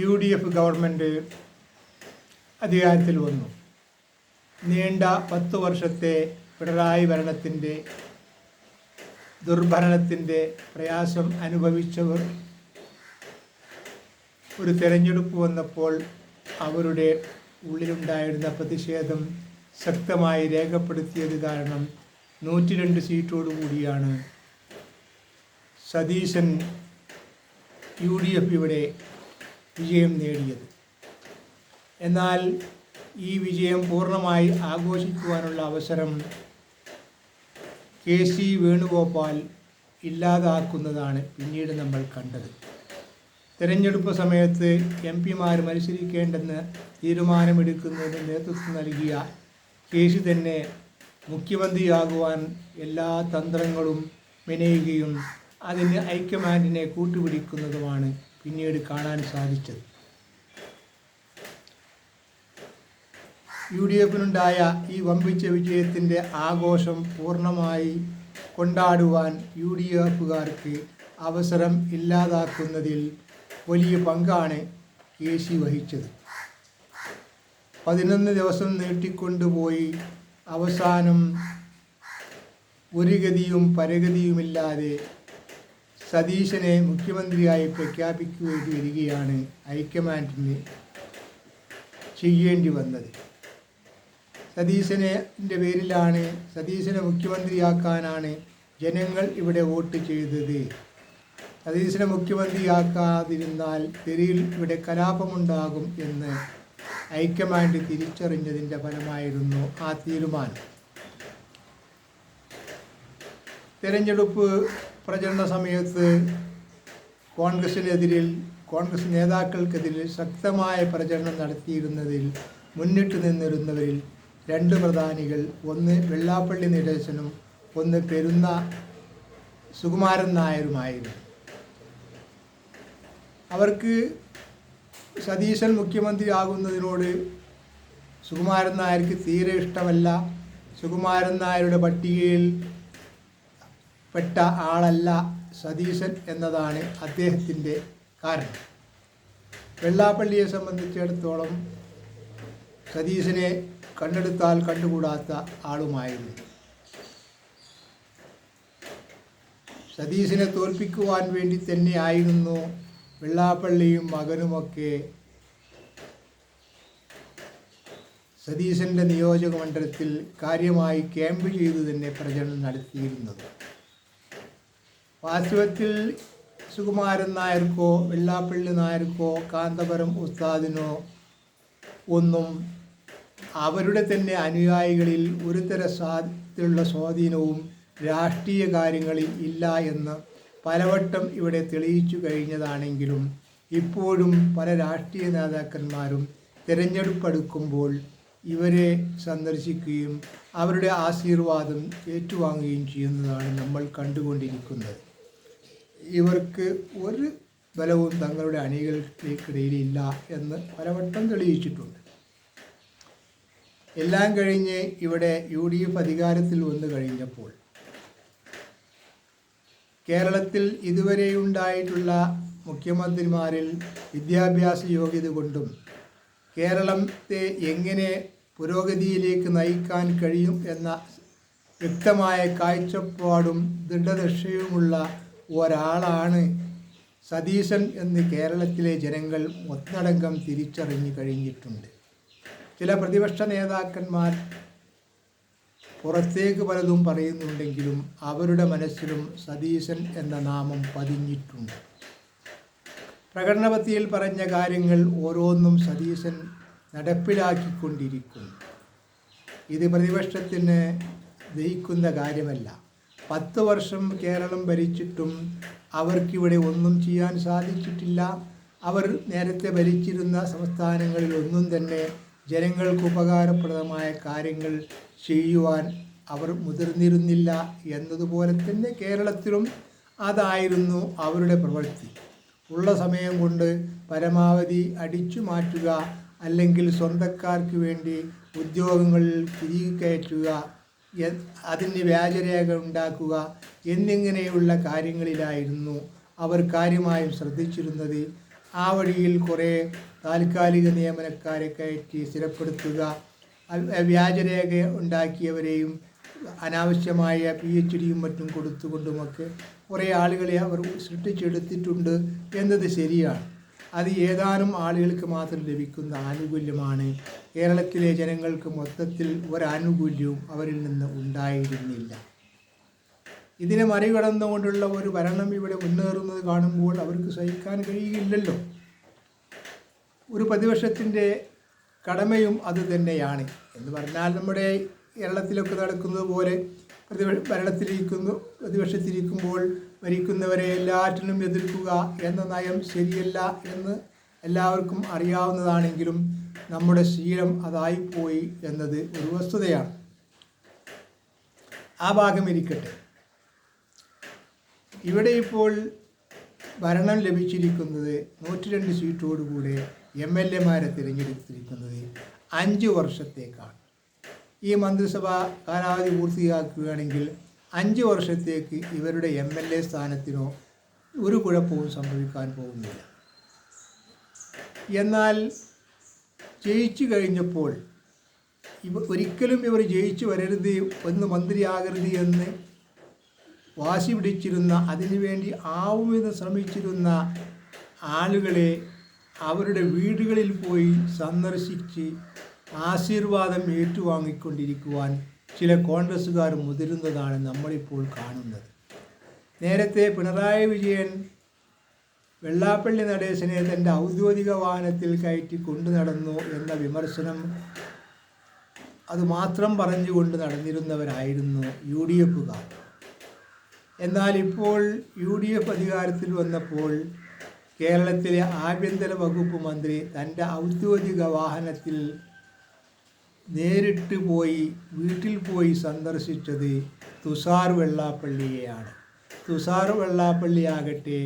UDF government അധികാരത്തിൽ വന്നു. നീണ്ട 10 വർഷത്തെ പിണറായി ഭരണത്തിൻ്റെ ദുർഭരണത്തിൻ്റെ പ്രയാസം അനുഭവിച്ചവർ ഒരു തെരഞ്ഞെടുപ്പ് വന്നപ്പോൾ അവരുടെ ഉള്ളിലുണ്ടായിരുന്ന പ്രതിഷേധം ശക്തമായി രേഖപ്പെടുത്തിയത് കാരണം 102 സീറ്റോടുകൂടിയാണ് സതീശൻ UDF ഇവിടെ വിജയം നേടിയത്. എന്നാൽ ഈ വിജയം പൂർണ്ണമായി ആഘോഷിക്കുവാനുള്ള അവസരം KC വേണുഗോപാൽ ഇല്ലാതാക്കുന്നതാണ് പിന്നീട് നമ്മൾ കണ്ടത്. തെരഞ്ഞെടുപ്പ് സമയത്ത് MP-മാർ മത്സരിക്കേണ്ടെന്ന് തീരുമാനമെടുക്കുന്നതിന് നേതൃത്വം നൽകിയ KC തന്നെ മുഖ്യമന്ത്രിയാകുവാൻ എല്ലാ തന്ത്രങ്ങളും മെനയുകയും അതിന് ഹൈക്കമാൻഡിനെ കൂട്ടുപിടിക്കുന്നതുമാണ് പിന്നീട് കാണാൻ സാധിച്ചത്. UDF-നുണ്ടായ ഈ വമ്പിച്ച വിജയത്തിൻ്റെ ആഘോഷം പൂർണ്ണമായി കൊണ്ടാടുവാൻ UDF-കാർക്ക് അവസരം ഇല്ലാതാക്കുന്നതിൽ വലിയ പങ്കാണ് KC വഹിച്ചത്. 11 ദിവസം നീട്ടിക്കൊണ്ടുപോയി അവസാനം ഒരു ഗതിയും പരഗതിയുമില്ലാതെ സതീശനെ മുഖ്യമന്ത്രിയായി പ്രഖ്യാപിക്കേണ്ടി വരികയാണ് ഹൈക്കമാൻഡിന് ചെയ്യേണ്ടി വന്നത്. സതീശൻ്റെ പേരിലാണ്, സതീശനെ മുഖ്യമന്ത്രിയാക്കാനാണ് ജനങ്ങൾ ഇവിടെ വോട്ട് ചെയ്തത്. സതീശനെ മുഖ്യമന്ത്രിയാക്കാതിരുന്നാൽ തെരുവിൽ ഇവിടെ കലാപമുണ്ടാകും എന്ന് ഹൈക്കമാൻഡ് തിരിച്ചറിഞ്ഞതിൻ്റെ ഫലമായിരുന്നു ആ തീരുമാനം. തെരഞ്ഞെടുപ്പ് പ്രചരണ സമയത്ത് കോൺഗ്രസ് നേതാക്കൾക്കെതിരെ ശക്തമായ പ്രചരണം നടത്തിയിരുന്നതിൽ മുന്നിട്ട് നിന്നിരുന്നവരിൽ 2 പ്രധാനികൾ, ഒന്ന് വെള്ളാപ്പള്ളി നടേശനും ഒന്ന് പെരുന്ന സുകുമാരൻ നായരുമായിരുന്നു. അവർക്ക് സതീശൻ മുഖ്യമന്ത്രി ആകുന്നതിനോട് സുകുമാരൻ നായർക്ക് തീരെ ഇഷ്ടമല്ല. സുകുമാരൻ നായരുടെ പട്ടികയിൽ പെട്ട ആളല്ല സതീശൻ എന്നതാണ് അദ്ദേഹത്തിൻ്റെ കാരണം. വെള്ളാപ്പള്ളിയെ സംബന്ധിച്ചിടത്തോളം സതീശനെ കണ്ടെടുത്താൽ കണ്ടുകൂടാത്ത ആളുമായിരുന്നു. സതീശനെ തോൽപ്പിക്കുവാൻ വേണ്ടി തന്നെയായിരുന്നു വെള്ളാപ്പള്ളിയും മകനുമൊക്കെ സതീശൻ്റെ നിയോജക മണ്ഡലത്തിൽ കാര്യമായി ക്യാമ്പ് ചെയ്തു തന്നെ പ്രചരണം നടത്തിയിരുന്നത്. വാസ്തവത്തിൽ സുകുമാരൻ നായർക്കോ വെള്ളാപ്പള്ളി നായർക്കോ കാന്തപുരം ഉസ്താദിനോ ഒന്നും അവരുടെ തന്നെ അനുയായികളിൽ ഒരു തരത്തിലുള്ള സ്വാധീനവും രാഷ്ട്രീയ കാര്യങ്ങളിൽ ഇല്ല എന്ന് പലവട്ടം ഇവിടെ തെളിയിച്ചു കഴിഞ്ഞതാണെങ്കിലും ഇപ്പോഴും പല രാഷ്ട്രീയ നേതാക്കന്മാരും തിരഞ്ഞെടുപ്പെടുക്കുമ്പോൾ ഇവരെ സന്ദർശിക്കുകയും അവരുടെ ആശീർവാദം ഏറ്റുവാങ്ങുകയും ചെയ്യുന്നതാണ് നമ്മൾ കണ്ടുകൊണ്ടിരിക്കുന്നത്. ഇവർക്ക് ഒരു ബലവും തങ്ങളുടെ അണികൾക്കിടയിലില്ല എന്ന് പലവട്ടം തെളിയിച്ചിട്ടുണ്ട്. എല്ലാം കഴിഞ്ഞ് ഇവിടെ UDF അധികാരത്തിൽ വന്നു കഴിഞ്ഞപ്പോൾ കേരളത്തിൽ ഇതുവരെയുണ്ടായിട്ടുള്ള മുഖ്യമന്ത്രിമാരിൽ വിദ്യാഭ്യാസ യോഗ്യത കൊണ്ടും കേരളത്തെ എങ്ങനെ പുരോഗതിയിലേക്ക് നയിക്കാൻ കഴിയും എന്ന വ്യക്തമായ കാഴ്ചപ്പാടും ദൃഢനിശ്ചയവുമുള്ള ഒരാളാണ് സതീശൻ എന്ന് കേരളത്തിലെ ജനങ്ങൾ ഒന്നടങ്കം തിരിച്ചറിഞ്ഞു കഴിഞ്ഞിട്ടുണ്ട്. ചില പ്രതിപക്ഷ നേതാക്കന്മാർ പുറത്തേക്ക് പലതും പറയുന്നുണ്ടെങ്കിലും അവരുടെ മനസ്സിലും സതീശൻ എന്ന നാമം പതിഞ്ഞിട്ടുണ്ട്. പ്രകടനപത്രികയിൽ പറഞ്ഞ കാര്യങ്ങൾ ഓരോന്നും സതീശൻ നടപ്പിലാക്കിക്കൊണ്ടിരിക്കുന്നു. ഇത് പ്രതിപക്ഷത്തിന് ദഹിക്കുന്ന കാര്യമല്ല. 10 വർഷം കേരളം ഭരിച്ചിട്ടും അവർക്കിവിടെ ഒന്നും ചെയ്യാൻ സാധിച്ചിട്ടില്ല. അവർ നേരത്തെ ഭരിച്ചിരുന്ന സംസ്ഥാനങ്ങളിൽ ഒന്നും തന്നെ ജനങ്ങൾക്ക് ഉപകാരപ്രദമായ കാര്യങ്ങൾ ചെയ്യുവാൻ അവർ മുതിർന്നിരുന്നില്ല എന്നതുപോലെ തന്നെ കേരളത്തിലും അതായിരുന്നു അവരുടെ പ്രവൃത്തി. ഉള്ള സമയം കൊണ്ട് പരമാവധി അടിച്ചു മാറ്റുക, അല്ലെങ്കിൽ സ്വന്തക്കാർക്ക് വേണ്ടി ഉദ്യോഗങ്ങളിൽ തിരികെ കയറ്റുക, അതിന് വ്യാജരേഖ ഉണ്ടാക്കുക എന്നിങ്ങനെയുള്ള കാര്യങ്ങളിലായിരുന്നു അവർ കാര്യമായും ശ്രദ്ധിച്ചിരുന്നത്. ആ വഴിയിൽ കുറേ താൽക്കാലിക നിയമനക്കാരെ കയറ്റി സ്ഥിരപ്പെടുത്തുക, വ്യാജരേഖ ഉണ്ടാക്കിയവരെയും അനാവശ്യമായ PhDയും മറ്റും കൊടുത്തുകൊണ്ടുമൊക്കെ കുറേ ആളുകളെ അവർ സൃഷ്ടിച്ചെടുത്തിട്ടുണ്ട് എന്നത് ശരിയാണ്. അത് ഏതാനും ആളുകൾക്ക് മാത്രം ലഭിക്കുന്ന ആനുകൂല്യമാണ്. കേരളത്തിലെ ജനങ്ങൾക്ക് മൊത്തത്തിൽ ഒരാനുകൂല്യവും അവരിൽ നിന്ന് ഉണ്ടായിരുന്നില്ല. ഇതിനെ മറികടന്നുകൊണ്ടുള്ള ഒരു ഭരണം ഇവിടെ മുന്നേറുന്നത് കാണുമ്പോൾ അവർക്ക് സഹിക്കാൻ കഴിയില്ലല്ലോ. ഒരു പ്രതിപക്ഷത്തിൻ്റെ കടമയും അത് തന്നെയാണ്. എന്ന് പറഞ്ഞാൽ നമ്മുടെ കേരളത്തിലൊക്കെ നടക്കുന്നത് പോലെ പ്രതിപക്ഷത്തിരിക്കുമ്പോൾ ഭരിക്കുന്നവരെ എല്ലാറ്റിനും എതിർക്കുക എന്ന നയം ശരിയല്ല എന്ന് എല്ലാവർക്കും അറിയാവുന്നതാണെങ്കിലും നമ്മുടെ ശീലം അതായിപ്പോയി എന്നത് ഒരു വസ്തുതയാണ്. ആ ഭാഗം ഇരിക്കട്ടെ. ഇവിടെ ഇപ്പോൾ ഭരണം ലഭിച്ചിരിക്കുന്നത് 102 സീറ്റോടുകൂടെ MLA-മാരെ തിരഞ്ഞെടുത്തിരിക്കുന്നത് 5 വർഷത്തേക്കാണ്. ഈ മന്ത്രിസഭ കാലാവധി പൂർത്തിയാക്കുകയാണെങ്കിൽ 5 വർഷത്തേക്ക് ഇവരുടെ MLA സ്ഥാനത്തിനോ ഒരു കുഴപ്പവും സംഭവിക്കാൻ പോകുന്നില്ല. എന്നാൽ ജയിച്ചു കഴിഞ്ഞപ്പോൾ ഒരിക്കലും ഇവർ ജയിച്ചു വരരുത്, ഒന്ന് മന്ത്രിയാകരുത് എന്ന് വാശി പിടിച്ചിരുന്ന, അതിനുവേണ്ടി ആവുമെന്ന് ശ്രമിച്ചിരുന്ന ആളുകളെ അവരുടെ വീടുകളിൽ പോയി സന്ദർശിച്ച് ആശീർവാദം ഏറ്റുവാങ്ങിക്കൊണ്ടിരിക്കുവാൻ ചില കോൺഗ്രസ്സുകാർ മുതിരുന്നതാണ് നമ്മളിപ്പോൾ കാണുന്നത്. നേരത്തെ പിണറായി വിജയൻ വെള്ളാപ്പള്ളി നടേശനെ തൻ്റെ ഔദ്യോഗിക വാഹനത്തിൽ കയറ്റി കൊണ്ടു നടന്നു എന്ന വിമർശനം അതുമാത്രം പറഞ്ഞുകൊണ്ട് നടന്നിരുന്നവരായിരുന്നു UDF-കാർ. എന്നാൽ ഇപ്പോൾ UDF അധികാരത്തിൽ വന്നപ്പോൾ കേരളത്തിലെ ആഭ്യന്തര വകുപ്പ് മന്ത്രി തൻ്റെ ഔദ്യോഗിക വാഹനത്തിൽ നേരിട്ട് പോയി വീട്ടിൽ പോയി സന്ദർശിച്ചത് തുഷാർ വെള്ളാപ്പള്ളിയെയാണ്. തുഷാർ വെള്ളാപ്പള്ളിയാകട്ടെ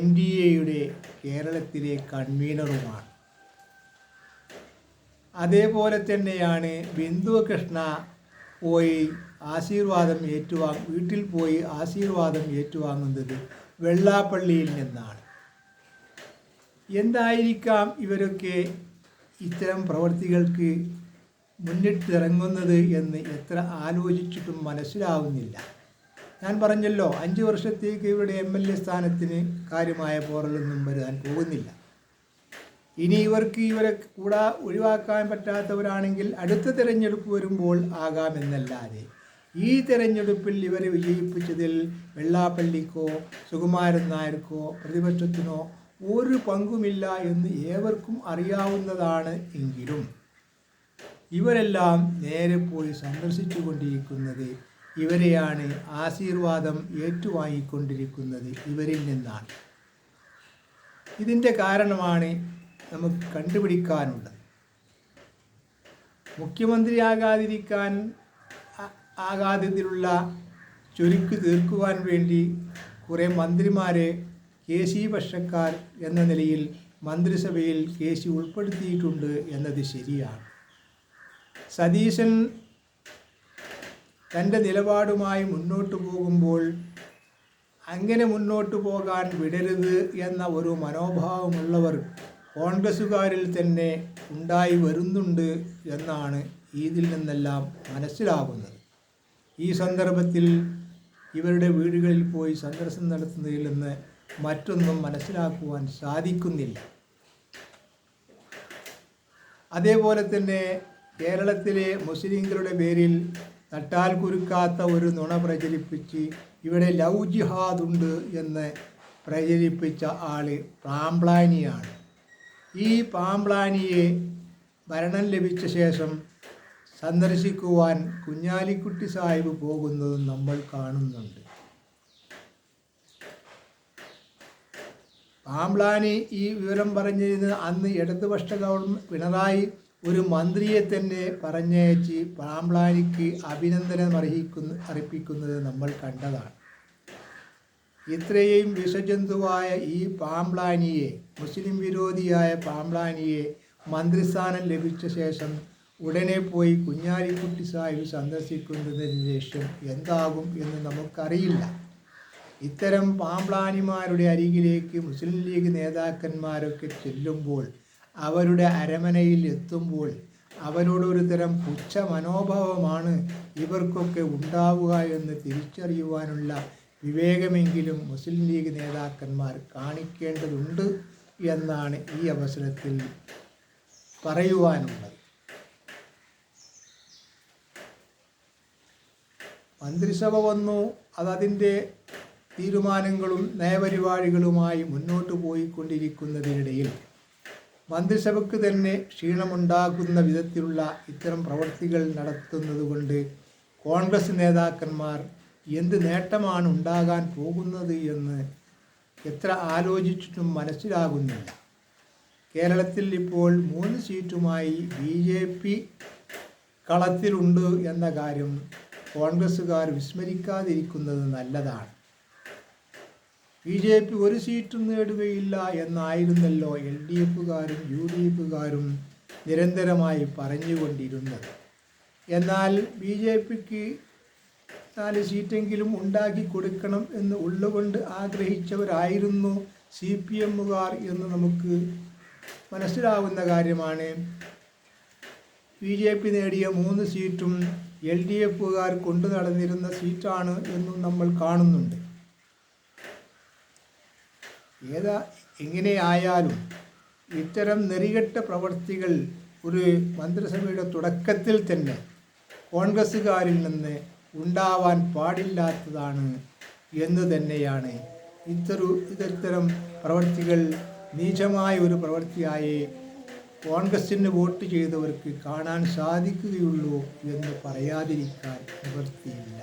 NDA-യുടെ കേരളത്തിലെ കൺവീനറുമാണ്. അതേപോലെ തന്നെയാണ് ബിന്ദു കൃഷ്ണ പോയി വീട്ടിൽ പോയി ആശീർവാദം ഏറ്റുവാങ്ങുന്നത് വെള്ളാപ്പള്ളിയിൽ നിന്നാണ്. എന്തായിരിക്കാം ഇവരൊക്കെ ഇത്തരം പ്രവൃത്തികൾക്ക് മുന്നിട്ടിറങ്ങുന്നത് എന്ന് എത്ര ആലോചിച്ചിട്ടും മനസ്സിലാവുന്നില്ല. ഞാൻ പറഞ്ഞല്ലോ, 5 വർഷത്തേക്ക് ഇവരുടെ MLA സ്ഥാനത്തിന് കാര്യമായ പോറലൊന്നും വരാൻ പോകുന്നില്ല. ഇനി ഇവരെ കൂടെ ഒഴിവാക്കാൻ പറ്റാത്തവരാണെങ്കിൽ അടുത്ത തിരഞ്ഞെടുപ്പ് വരുമ്പോൾ ആകാമെന്നല്ലാതെ ഈ തിരഞ്ഞെടുപ്പിൽ ഇവരെ വിജയിപ്പിച്ചതിൽ വെള്ളാപ്പള്ളിക്കോ സുകുമാരൻ നായർക്കോ പ്രതിപക്ഷത്തിനോ ഒരു പങ്കുമില്ല എന്ന് ഏവർക്കും അറിയാവുന്നതാണ്. എങ്കിലും ഇവരെല്ലാം നേരെ പോയി സന്ദർശിച്ചു കൊണ്ടിരിക്കുന്നത് ഇവരെയാണ്, ആശീർവാദം ഏറ്റുവാങ്ങിക്കൊണ്ടിരിക്കുന്നത് ഇവരിൽ നിന്നാണ്. ഇതിൻ്റെ കാരണമാണ് നമുക്ക് കണ്ടുപിടിക്കാനുള്ളത്. ആകാത്തതിലുള്ള ചുരുക്ക് തീർക്കുവാൻ വേണ്ടി കുറേ മന്ത്രിമാരെ KC പക്ഷക്കാർ എന്ന നിലയിൽ മന്ത്രിസഭയിൽ KC ഉൾപ്പെടുത്തിയിട്ടുണ്ട് എന്നത് ശരിയാണ്. സതീശൻ തൻ്റെ നിലപാടുമായി മുന്നോട്ട് പോകുമ്പോൾ അങ്ങനെ മുന്നോട്ട് പോകാൻ വിടരുത് എന്ന ഒരു മനോഭാവമുള്ളവർ കോൺഗ്രസ്സുകാരിൽ തന്നെ ഉണ്ടായി വരുന്നുണ്ട് എന്നാണ് ഇതിൽ നിന്നെല്ലാം മനസ്സിലാകുന്നത്. ഈ സന്ദർഭത്തിൽ ഇവരുടെ വീടുകളിൽ പോയി സന്ദർശനം നടത്തുന്നതിൽ നിന്ന് മറ്റൊന്നും മനസ്സിലാക്കുവാൻ സാധിക്കുന്നില്ല. അതേപോലെ തന്നെ കേരളത്തിലെ മുസ്ലിങ്ങളുടെ പേരിൽ തട്ടാൽ കുരുക്കാത്ത ഒരു നുണ പ്രചരിപ്പിച്ച് ഇവിടെ ലവ് ജിഹാദ് ഉണ്ട് എന്ന് പ്രചരിപ്പിച്ച ആൾ പാംപ്ലാനിയാണ്. ഈ പാംപ്ലാനിയെ ഭരണം ലഭിച്ച ശേഷം സന്ദർശിക്കുവാൻ കുഞ്ഞാലിക്കുട്ടി സാഹിബ് പോകുന്നതും നമ്മൾ കാണുന്നുണ്ട്. പാംപ്ലാനി ഈ വിവരം പറഞ്ഞിരുന്നത് അന്ന് ഇടതുപക്ഷ ഗവൺമെൻറ് പിണറായി ഒരു മന്ത്രിയെ തന്നെ പറഞ്ഞയച്ച് പാംപ്ലാനിക്ക് അഭിനന്ദനം അർപ്പിക്കുന്നത് നമ്മൾ കണ്ടതാണ്. ഇത്രയും വിഷജന്തുവായ ഈ പാംപ്ലാനിയെ, മുസ്ലിം വിരോധിയായ പാംപ്ലാനിയെ മന്ത്രിസ്ഥാനം ലഭിച്ച ശേഷം ഉടനെ പോയി കുഞ്ഞാലിക്കുട്ടി സാഹിബ് സന്ദർശിക്കുന്നതിന് ശേഷം എന്താകും എന്ന് നമുക്കറിയില്ല. ഇത്തരം പാമ്പ്ലാനിമാരുടെ അരികിലേക്ക് മുസ്ലിം ലീഗ് നേതാക്കന്മാരൊക്കെ ചെല്ലുമ്പോൾ, അവരുടെ അരമനയിൽ എത്തുമ്പോൾ അവരോടൊരു തരം പുച്ഛ മനോഭാവമാണ് ഇവർക്കൊക്കെ ഉണ്ടാവുക എന്ന് തിരിച്ചറിയുവാനുള്ള വിവേകമെങ്കിലും മുസ്ലിം ലീഗ് നേതാക്കന്മാർ കാണിക്കേണ്ടതുണ്ട് എന്നാണ് ഈ അവസരത്തിൽ പറയുവാനുള്ളത്. മന്ത്രിസഭ വന്നു, അതതിൻ്റെ തീരുമാനങ്ങളും നയപരിപാടികളുമായി മുന്നോട്ട് പോയിക്കൊണ്ടിരിക്കുന്നതിനിടയിൽ മന്ത്രിസഭയ്ക്ക് തന്നെ ക്ഷീണമുണ്ടാക്കുന്ന വിധത്തിലുള്ള ഇത്തരം പ്രവർത്തികൾ നടത്തുന്നതുകൊണ്ട് കോൺഗ്രസ് നേതാക്കന്മാർ എന്ത് നേട്ടമാണ് ഉണ്ടാകാൻ പോകുന്നത് എന്ന് എത്ര ആലോചിച്ചിട്ടും മനസ്സിലാകുന്നില്ല. കേരളത്തിൽ ഇപ്പോൾ 3 സീറ്റുമായി BJP കളത്തിലുണ്ട് എന്ന കാര്യം കോൺഗ്രസ്സുകാർ വിസ്മരിക്കാതിരിക്കുന്നത് നല്ലതാണ്. BJP 1 സീറ്റും നേടുകയില്ല എന്നായിരുന്നല്ലോ LDFകാരും UDFകാരും നിരന്തരമായി പറഞ്ഞുകൊണ്ടിരുന്നത്. എന്നാൽ BJPക്ക് 4 സീറ്റെങ്കിലും ഉണ്ടാക്കി കൊടുക്കണം എന്ന് ഉള്ളുകൊണ്ട് ആഗ്രഹിച്ചവരായിരുന്നു CPMകാർ എന്ന് നമുക്ക് മനസ്സിലാവുന്ന കാര്യമാണ്. BJP നേടിയ 3 സീറ്റും LDFകാർ കൊണ്ടു നടന്നിരുന്ന സീറ്റാണ് എന്നും നമ്മൾ കാണുന്നുണ്ട്. എങ്ങനെയായാലും ഇത്തരം നെറികെട്ട പ്രവർത്തികൾ ഒരു മന്ത്രിസഭയുടെ തുടക്കത്തിൽ തന്നെ കോൺഗ്രസ്സുകാരിൽ നിന്ന് ഉണ്ടാവാൻ പാടില്ലാത്തതാണ് എന്ന് തന്നെയാണ് ഇത്തരം പ്രവർത്തികൾ നീചമായ ഒരു പ്രവൃത്തിയായി കോൺഗ്രസിന് വോട്ട് ചെയ്തവർക്ക് കാണാൻ സാധിക്കുകയുള്ളൂ എന്ന് പറയാതിരിക്കാൻ നിവൃത്തിയില്ല.